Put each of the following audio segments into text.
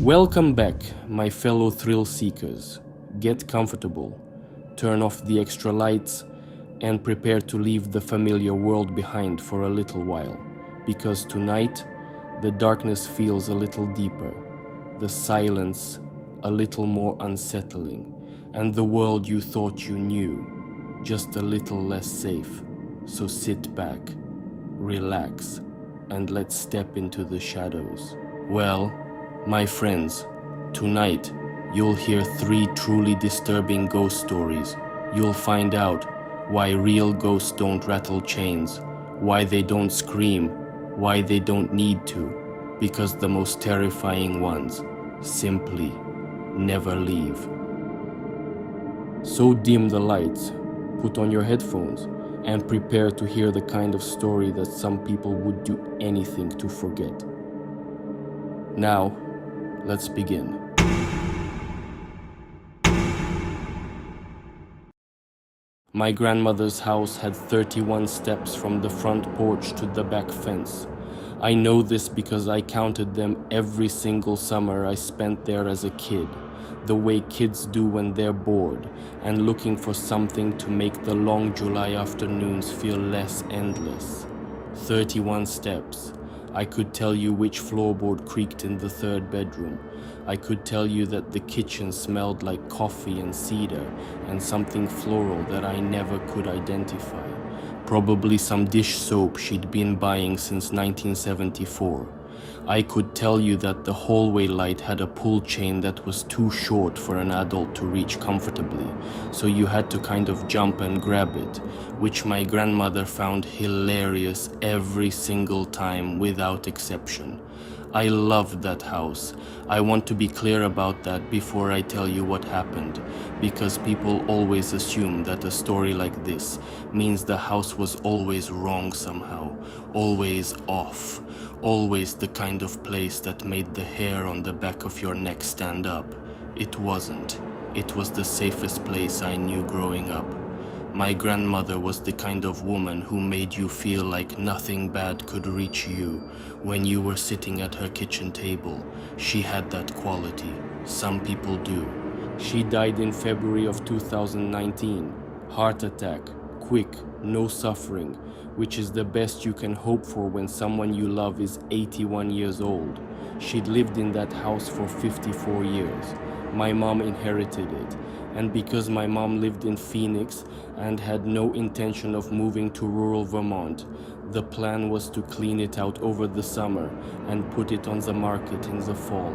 Welcome back, my fellow thrill seekers. Get comfortable, turn off the extra lights, and prepare to leave the familiar world behind for a little while, because tonight the darkness feels a little deeper, the silence a little more unsettling, and the world you thought you knew just a little less safe. So sit back, relax, and let's step into the shadows. Well, my friends, tonight you'll hear 3 truly disturbing ghost stories. You'll find out why real ghosts don't rattle chains, why they don't scream, why they don't need to, because the most terrifying ones simply never leave. So dim the lights, put on your headphones, and prepare to hear the kind of story that some people would do anything to forget. Now, let's begin. My grandmother's house had 31 steps from the front porch to the back fence. I know this because I counted them every single summer I spent there as a kid, the way kids do when they're bored and looking for something to make the long July afternoons feel less endless. 31 steps. I could tell you which floorboard creaked in the 3rd bedroom. I could tell you that the kitchen smelled like coffee and cedar and something floral that I never could identify. Probably some dish soap she'd been buying since 1974. I could tell you that the hallway light had a pull chain that was too short for an adult to reach comfortably, so you had to kind of jump and grab it, which my grandmother found hilarious every single time without exception. I loved that house. I want to be clear about that before I tell you what happened, because people always assume that a story like this means the house was always wrong somehow, always off, always the kind of place that made the hair on the back of your neck stand up. It wasn't. It was the safest place I knew growing up. My grandmother was the kind of woman who made you feel like nothing bad could reach you when you were sitting at her kitchen table. She had that quality. Some people do. She died in February of 2019. Heart attack. Quick, no suffering, which is the best you can hope for when someone you love is 81 years old. She'd lived in that house for 54 years. My mom inherited it, and because my mom lived in Phoenix and had no intention of moving to rural Vermont, the plan was to clean it out over the summer and put it on the market in the fall.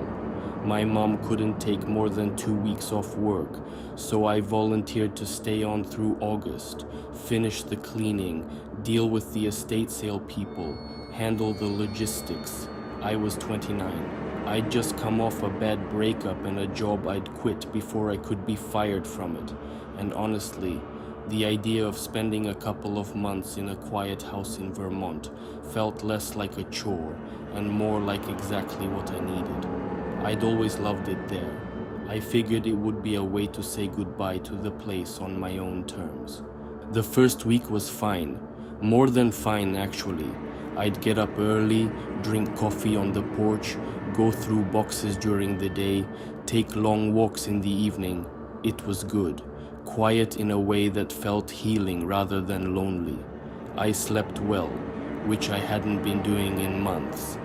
My mom couldn't take more than 2 weeks off work, so I volunteered to stay on through August, finish the cleaning, deal with the estate sale people, handle the logistics. I was 29. I'd just come off a bad breakup and a job I'd quit before I could be fired from it. And honestly, the idea of spending a couple of months in a quiet house in Vermont felt less like a chore and more like exactly what I needed. I'd always loved it there. I figured it would be a way to say goodbye to the place on my own terms. The first week was fine. More than fine, actually. I'd get up early, drink coffee on the porch, go through boxes during the day, take long walks in the evening. It was good. Quiet in a way that felt healing rather than lonely. I slept well, which I hadn't been doing in months.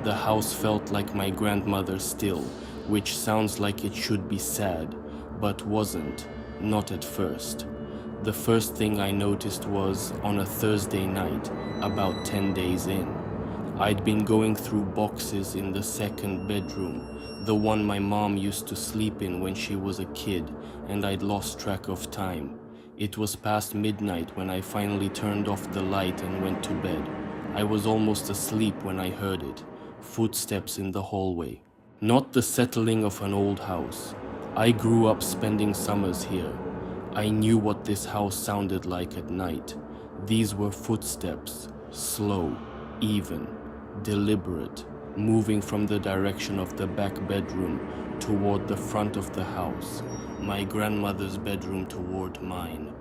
The house felt like my grandmother still, which sounds like it should be sad, but wasn't, not at first. The first thing I noticed was on a Thursday night, about 10 days in. I'd been going through boxes in the 2nd bedroom, the one my mom used to sleep in when she was a kid, and I'd lost track of time. It was past midnight when I finally turned off the light and went to bed. I was almost asleep when I heard it. Footsteps in the hallway. Not the settling of an old house. I grew up spending summers here. I knew what this house sounded like at night. These were footsteps, slow, even, deliberate, moving from the direction of the back bedroom toward the front of the house, my grandmother's bedroom toward mine.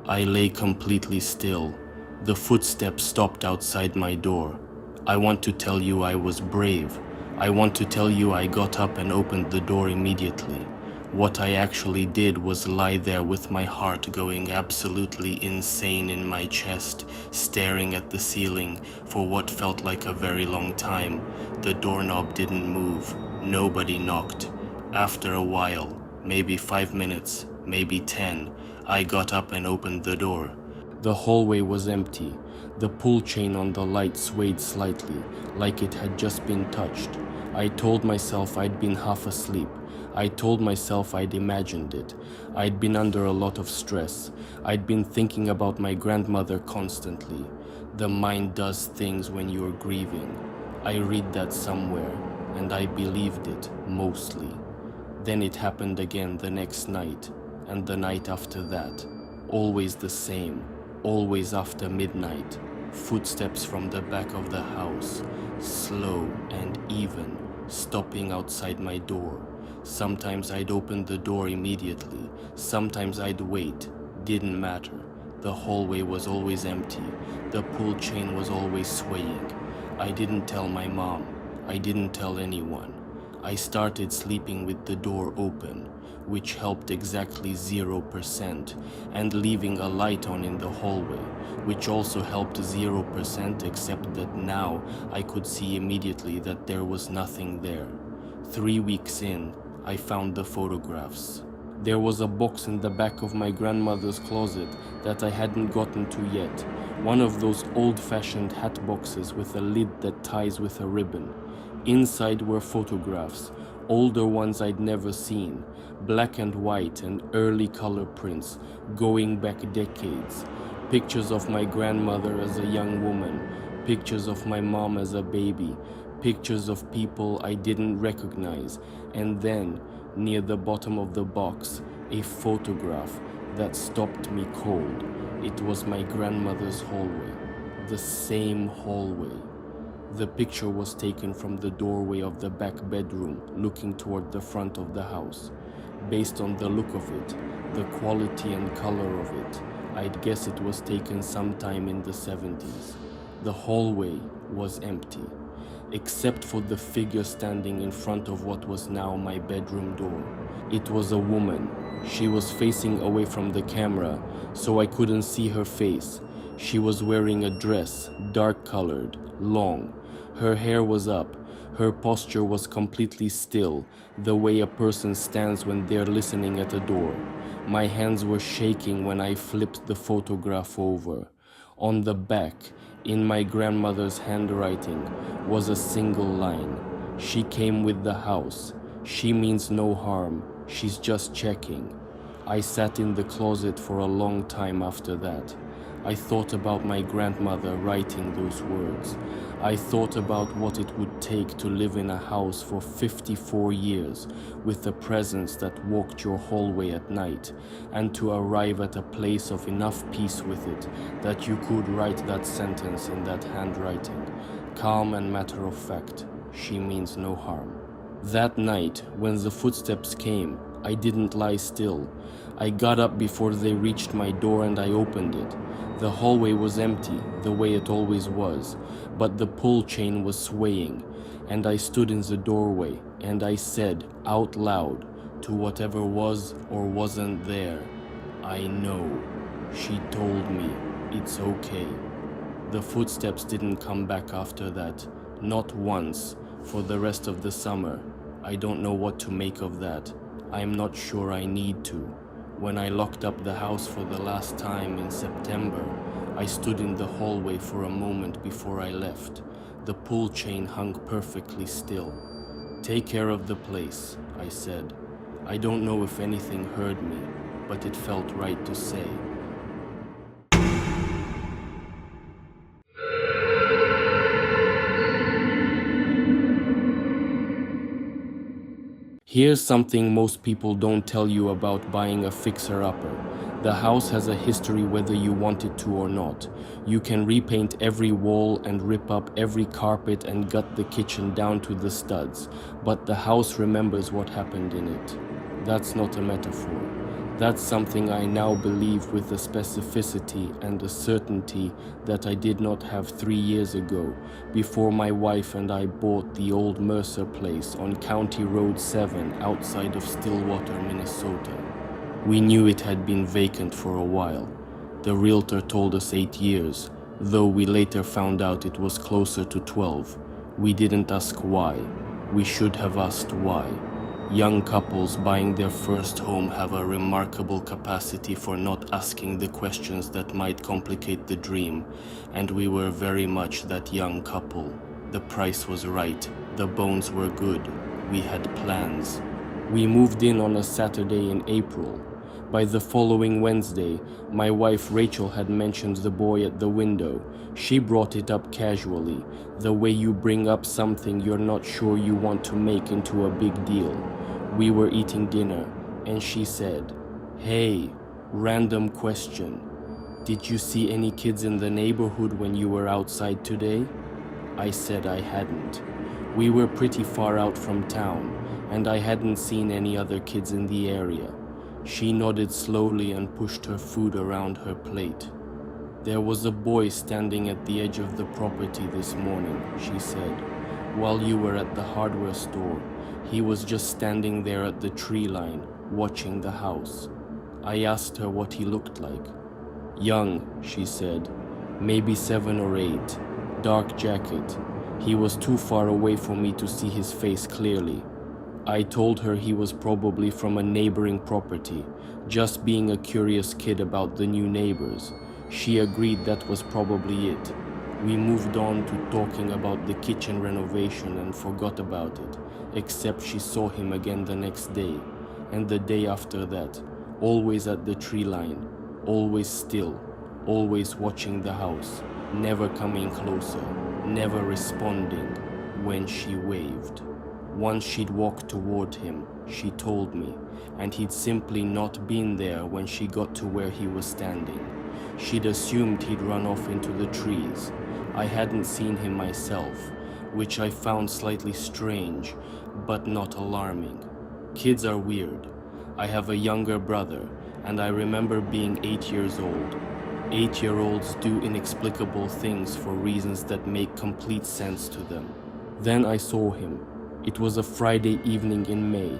I lay completely still. The footsteps stopped outside my door. I want to tell you I was brave. I want to tell you I got up and opened the door immediately. What I actually did was lie there with my heart going absolutely insane in my chest, staring at the ceiling for what felt like a very long time. The doorknob didn't move. Nobody knocked. After a while, maybe 5 minutes, maybe 10, I got up and opened the door. The hallway was empty. The pull chain on the light swayed slightly, like it had just been touched. I told myself I'd been half asleep. I told myself I'd imagined it. I'd been under a lot of stress. I'd been thinking about my grandmother constantly. The mind does things when you're grieving. I read that somewhere, and I believed it, mostly. Then it happened again the next night, and the night after that. Always the same, always after midnight. Footsteps from the back of the house, slow and even, stopping outside my door. Sometimes I'd open the door immediately, sometimes I'd wait, didn't matter. The hallway was always empty, the pull chain was always swaying. I didn't tell my mom, I didn't tell anyone. I started sleeping with the door open, which helped exactly 0%, and leaving a light on in the hallway, which also helped 0%, except that now I could see immediately that there was nothing there. 3 weeks in, I found the photographs. There was a box in the back of my grandmother's closet that I hadn't gotten to yet. One of those old-fashioned hat boxes with a lid that ties with a ribbon. Inside were photographs, older ones I'd never seen, black and white and early color prints, going back decades. Pictures of my grandmother as a young woman, pictures of my mom as a baby, pictures of people I didn't recognize, and then, near the bottom of the box, a photograph that stopped me cold. It was my grandmother's hallway, the same hallway. The picture was taken from the doorway of the back bedroom, looking toward the front of the house. Based on the look of it, the quality and color of it, I'd guess it was taken sometime in the 70s. The hallway was empty, except for the figure standing in front of what was now my bedroom door. It was a woman. She was facing away from the camera, so I couldn't see her face. She was wearing a dress, dark-colored, long. Her hair was up. Her posture was completely still, the way a person stands when they're listening at a door. My hands were shaking when I flipped the photograph over. On the back, in my grandmother's handwriting, was a single line. She came with the house. She means no harm. She's just checking. I sat in the closet for a long time after that. I thought about my grandmother writing those words. I thought about what it would take to live in a house for 54 years with a presence that walked your hallway at night, and to arrive at a place of enough peace with it that you could write that sentence in that handwriting. Calm and matter of fact, she means no harm. That night, when the footsteps came, I didn't lie still. I got up before they reached my door and I opened it. The hallway was empty, the way it always was, but the pull chain was swaying, and I stood in the doorway and I said out loud to whatever was or wasn't there, "I know." She told me, "It's okay." The footsteps didn't come back after that, not once, for the rest of the summer. I don't know what to make of that. I'm not sure I need to. When I locked up the house for the last time in September, I stood in the hallway for a moment before I left. The pull chain hung perfectly still. "Take care of the place," I said. I don't know if anything heard me, but it felt right to say. Here's something most people don't tell you about buying a fixer-upper. The house has a history whether you want it to or not. You can repaint every wall and rip up every carpet and gut the kitchen down to the studs, but the house remembers what happened in it. That's not a metaphor. That's something I now believe with a specificity and a certainty that I did not have 3 years ago, before my wife and I bought the old Mercer place on County Road 7 outside of Stillwater, Minnesota. We knew it had been vacant for a while. The realtor told us 8 years, though we later found out it was closer to 12. We didn't ask why. We should have asked why. Young couples buying their first home have a remarkable capacity for not asking the questions that might complicate the dream, and we were very much that young couple. The price was right, the bones were good, we had plans. We moved in on a Saturday in April. By the following Wednesday, my wife Rachel had mentioned the boy at the window. She brought it up casually, the way you bring up something you're not sure you want to make into a big deal. We were eating dinner, and she said, "Hey, random question. Did you see any kids in the neighborhood when you were outside today?" I said I hadn't. We were pretty far out from town, and I hadn't seen any other kids in the area. She nodded slowly and pushed her food around her plate. "There was a boy standing at the edge of the property this morning," she said. "While you were at the hardware store, he was just standing there at the tree line, watching the house." I asked her what he looked like. "Young," she said, "maybe 7 or 8, dark jacket. He was too far away for me to see his face clearly." I told her he was probably from a neighboring property, just being a curious kid about the new neighbors. She agreed that was probably it. We moved on to talking about the kitchen renovation and forgot about it, except she saw him again the next day, and the day after that, always at the tree line, always still, always watching the house, never coming closer, never responding when she waved. Once she'd walked toward him, she told me, and he'd simply not been there when she got to where he was standing. She'd assumed he'd run off into the trees. I hadn't seen him myself, which I found slightly strange, but not alarming. Kids are weird. I have a younger brother, and I remember being 8 years old. 8-year-olds do inexplicable things for reasons that make complete sense to them. Then I saw him. It was a Friday evening in May.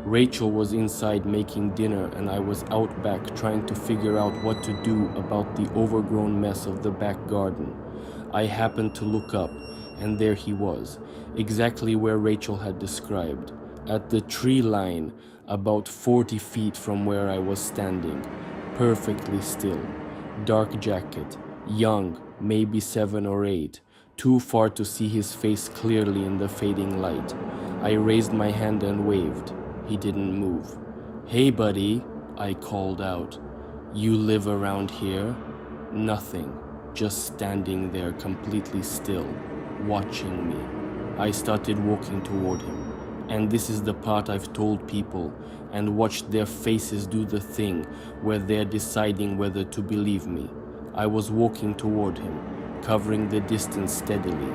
Rachel was inside making dinner, and I was out back trying to figure out what to do about the overgrown mess of the back garden. I happened to look up, and there he was, exactly where Rachel had described, at the tree line, about 40 feet from where I was standing, perfectly still. Dark jacket, young, maybe 7 or 8, too far to see his face clearly in the fading light. I raised my hand and waved. He didn't move. "Hey, buddy," I called out. "You live around here?" Nothing, just standing there completely still, watching me. I started walking toward him, and this is the part I've told people and watched their faces do the thing where they're deciding whether to believe me. I was walking toward him, covering the distance steadily,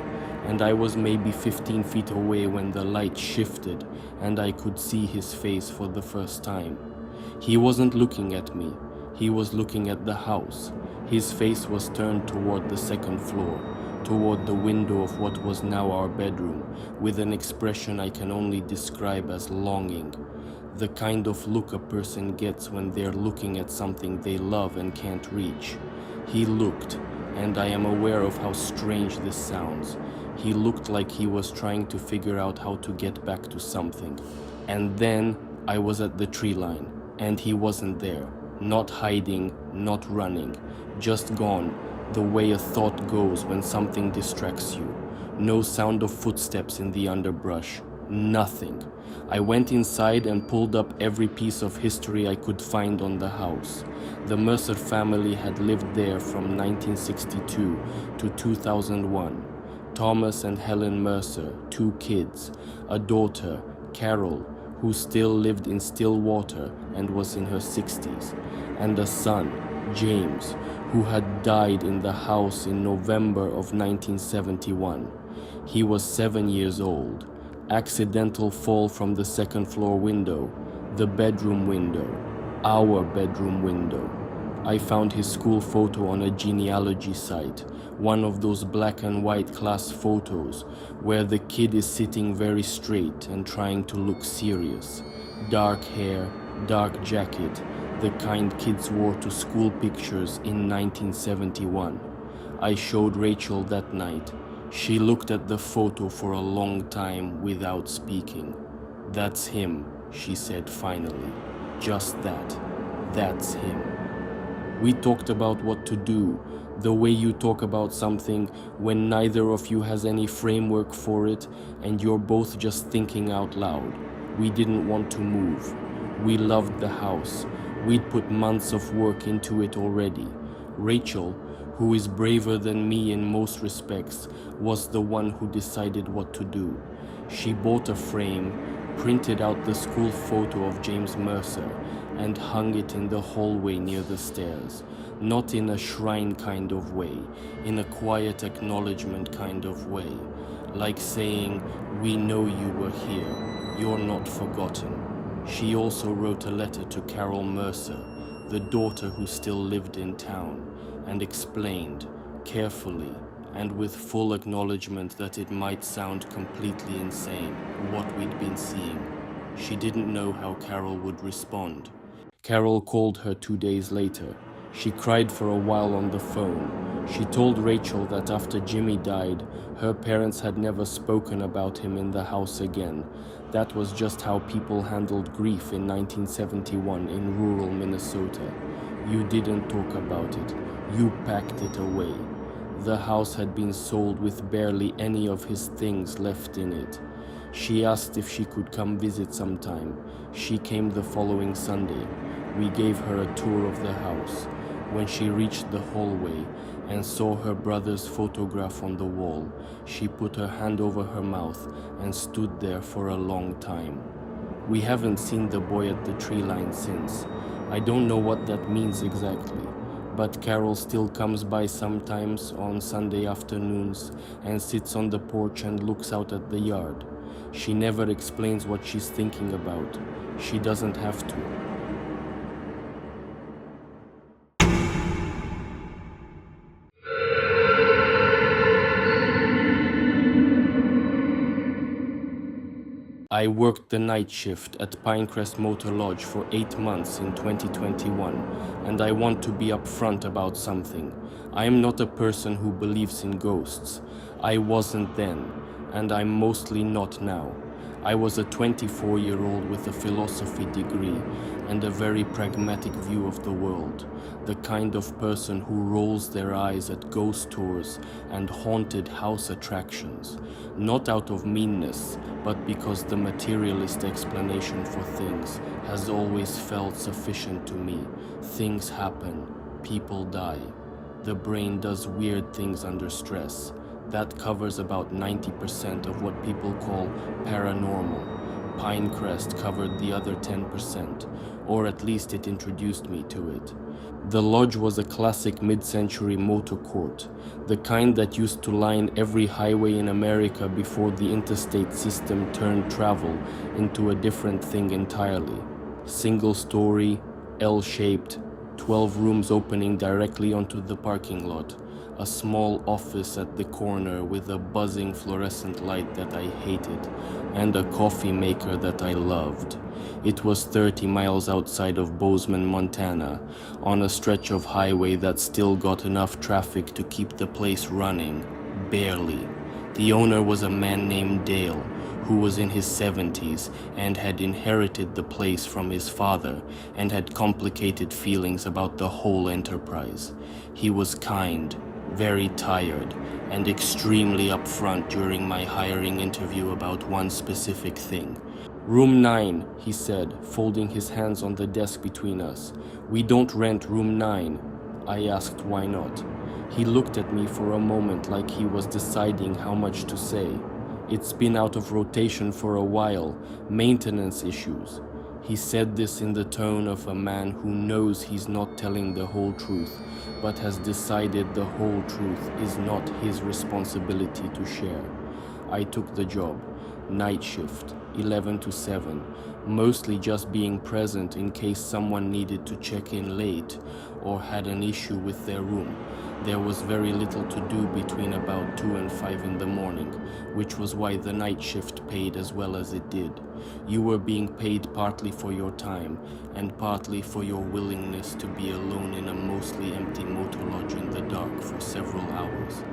and I was maybe 15 feet away when the light shifted and I could see his face for the first time. He wasn't looking at me, he was looking at the house. His face was turned toward the second floor, toward the window of what was now our bedroom, with an expression I can only describe as longing. The kind of look a person gets when they're looking at something they love and can't reach. He looked, and I am aware of how strange this sounds. He looked like he was trying to figure out how to get back to something. And then I was at the tree line, and he wasn't there. Not hiding, not running, just gone, the way a thought goes when something distracts you. No sound of footsteps in the underbrush. Nothing. I went inside and pulled up every piece of history I could find on the house. The Mercer family had lived there from 1962 to 2001. Thomas and Helen Mercer, 2 kids, a daughter, Carol, who still lived in Stillwater and was in her 60s, and a son, James, who had died in the house in November of 1971. He was 7 years old. Accidental fall from the second floor window, the bedroom window. our bedroom window. I found his school photo on a genealogy site, one of those black and white class photos where the kid is sitting very straight and trying to look serious. Dark hair, dark jacket, the kind kids wore to school pictures in 1971. I showed Rachel that night. She looked at the photo for a long time without speaking. "That's him," she said finally. "Just that. That's him." We talked about what to do, the way you talk about something when neither of you has any framework for it and you're both just thinking out loud. We didn't want to move. We loved the house. We'd put months of work into it already. Rachel, who is braver than me in most respects, was the one who decided what to do. She bought a frame, printed out the school photo of James Mercer, and hung it in the hallway near the stairs. Not in a shrine kind of way, in a quiet acknowledgement kind of way. Like saying, "We know you were here, you're not forgotten." She also wrote a letter to Carol Mercer, the daughter who still lived in town, and explained, carefully, and with full acknowledgement that it might sound completely insane, what we'd been seeing. She didn't know how Carol would respond. Carol called her 2 days later. She cried for a while on the phone. She told Rachel that after Jimmy died, her parents had never spoken about him in the house again. That was just how people handled grief in 1971 in rural Minnesota. You didn't talk about it. You packed it away. The house had been sold with barely any of his things left in it. She asked if she could come visit sometime. She came the following Sunday. We gave her a tour of the house. When she reached the hallway and saw her brother's photograph on the wall, she put her hand over her mouth and stood there for a long time. We haven't seen the boy at the tree line since. I don't know what that means exactly, but Carol still comes by sometimes on Sunday afternoons and sits on the porch and looks out at the yard. She never explains what she's thinking about. She doesn't have to. I worked the night shift at Pinecrest Motor Lodge for 8 months in 2021, and I want to be upfront about something. I am not a person who believes in ghosts. I wasn't then, and I'm mostly not now. I was a 24-year-old with a philosophy degree and a very pragmatic view of the world, the kind of person who rolls their eyes at ghost tours and haunted house attractions, not out of meanness, but because the materialist explanation for things has always felt sufficient to me. Things happen, people die. The brain does weird things under stress. That covers about 90% of what people call paranormal. Pinecrest covered the other 10%, or at least it introduced me to it. The lodge was a classic mid-century motor court, the kind that used to line every highway in America before the interstate system turned travel into a different thing entirely. Single story, L-shaped, 12 rooms opening directly onto the parking lot. A small office at the corner with a buzzing fluorescent light that I hated, and a coffee maker that I loved. It was 30 miles outside of Bozeman, Montana, on a stretch of highway that still got enough traffic to keep the place running, barely. The owner was a man named Dale, who was in his 70s and had inherited the place from his father and had complicated feelings about the whole enterprise. He was kind, very tired, and extremely upfront during my hiring interview about one specific thing. "Room 9, he said, folding his hands on the desk between us. "We don't rent room 9. I asked why not. He looked at me for a moment like he was deciding how much to say. "It's been out of rotation for a while, maintenance issues." He said this in the tone of a man who knows he's not telling the whole truth, but has decided the whole truth is not his responsibility to share. I took the job. Night shift, 11 to 7, mostly just being present in case someone needed to check in late or had an issue with their room. There was very little to do between about 2 and 5 in the morning, which was why the night shift paid as well as it did. You were being paid partly for your time and partly for your willingness to be alone in a mostly empty motor lodge in the dark for several hours.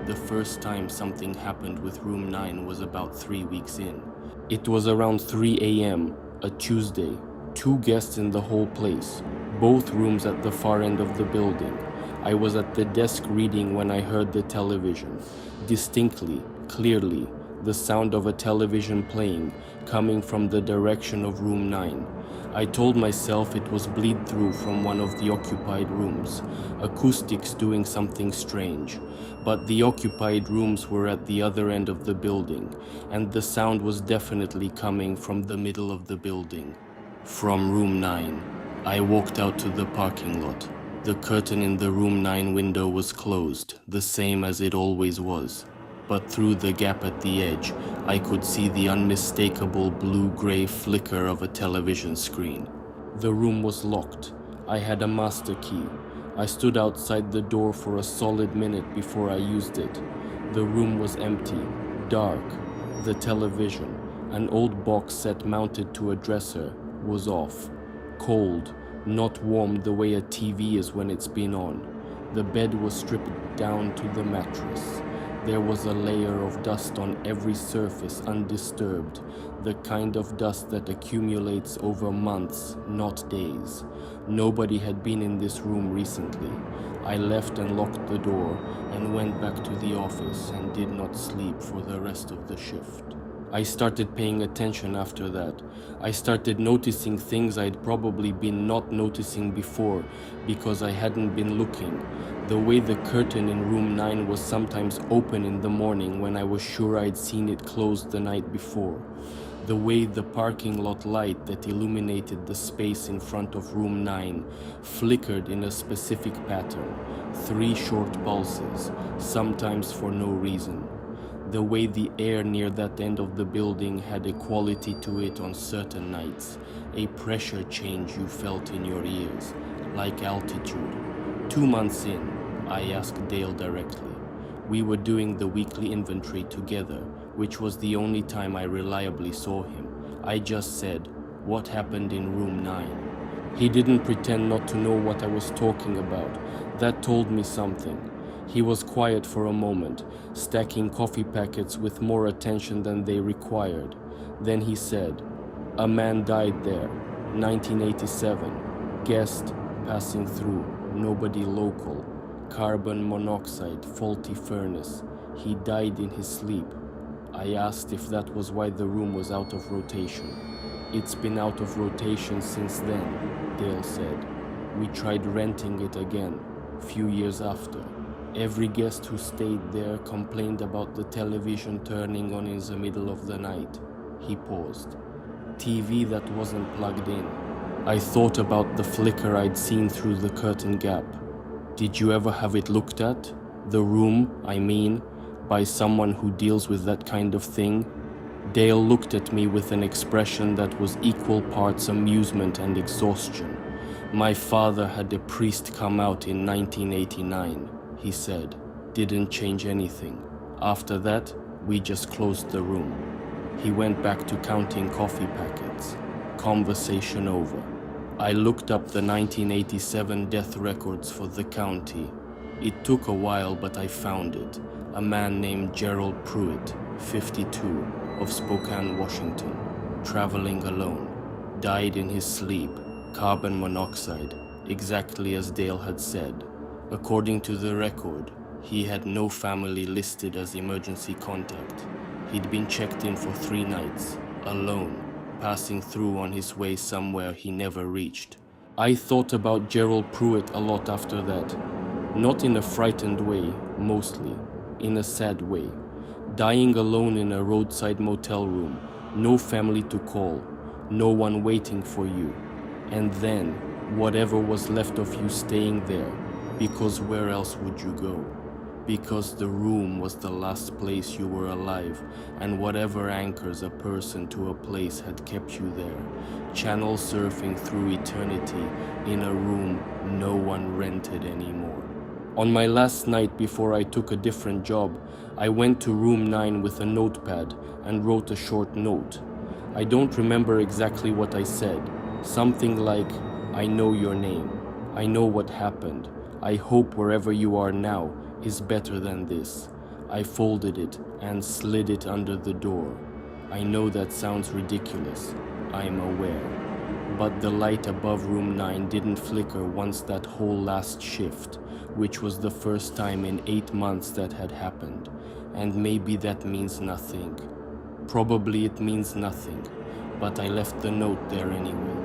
The first time something happened with room 9 was about 3 weeks in. It was around 3 a.m., a Tuesday. 2 guests in the whole place, both rooms at the far end of the building. I was at the desk reading when I heard the television. Distinctly, clearly, the sound of a television playing, coming from the direction of room 9. I told myself it was bleed through from one of the occupied rooms, acoustics doing something strange. But the occupied rooms were at the other end of the building, and the sound was definitely coming from the middle of the building. From room 9, I walked out to the parking lot. The curtain in the room 9 window was closed, the same as it always was. But through the gap at the edge, I could see the unmistakable blue-gray flicker of a television screen. The room was locked. I had a master key. I stood outside the door for a solid minute before I used it. The room was empty, dark. The television, an old box set mounted to a dresser, was off. Cold, not warm the way a TV is when it's been on. The bed was stripped down to the mattress. There was a layer of dust on every surface undisturbed, the kind of dust that accumulates over months, not days. Nobody had been in this room recently. I left and locked the door and went back to the office and did not sleep for the rest of the shift. I started paying attention after that. I started noticing things I'd probably been not noticing before because I hadn't been looking. The way the curtain in room 9 was sometimes open in the morning when I was sure I'd seen it closed the night before. The way the parking lot light that illuminated the space in front of room 9 flickered in a specific pattern, 3 short pulses, sometimes for no reason. The way the air near that end of the building had a quality to it on certain nights, a pressure change you felt in your ears, like altitude. 2 months in, I asked Dale directly. We were doing the weekly inventory together, which was the only time I reliably saw him. I just said, "What happened in room 9?" He didn't pretend not to know what I was talking about. That told me something. He was quiet for a moment, stacking coffee packets with more attention than they required. Then he said, "A man died there, 1987. Guest, passing through, nobody local. Carbon monoxide, faulty furnace. He died in his sleep." I asked if that was why the room was out of rotation. "It's been out of rotation since then," Dale said. "We tried renting it again, few years after. Every guest who stayed there complained about the television turning on in the middle of the night." He paused. "TV that wasn't plugged in." I thought about the flicker I'd seen through the curtain gap. "Did you ever have it looked at? The room, I mean, by someone who deals with that kind of thing?" Dale looked at me with an expression that was equal parts amusement and exhaustion. "My father had a priest come out in 1989, he said. "Didn't change anything. After that, we just closed the room." He went back to counting coffee packets. Conversation over. I looked up the 1987 death records for the county. It took a while, but I found it. A man named Gerald Pruitt, 52, of Spokane, Washington, traveling alone. Died in his sleep, carbon monoxide, exactly as Dale had said. According to the record, he had no family listed as emergency contact. He'd been checked in for 3 nights, alone, passing through on his way somewhere he never reached. I thought about Gerald Pruitt a lot after that. Not in a frightened way, mostly. In a sad way. Dying alone in a roadside motel room, no family to call, no one waiting for you. And then, whatever was left of you staying there, because where else would you go? Because the room was the last place you were alive, and whatever anchors a person to a place had kept you there, channel surfing through eternity in a room no one rented anymore. On my last night before I took a different job, I went to room 9 with a notepad and wrote a short note. I don't remember exactly what I said. Something like, I know your name. I know what happened. I hope wherever you are now is better than this. I folded it and slid it under the door. I know that sounds ridiculous. I'm aware. But the light above room 9 didn't flicker once that whole last shift, which was the first time in 8 months that had happened. And maybe that means nothing. Probably it means nothing, but I left the note there anyway.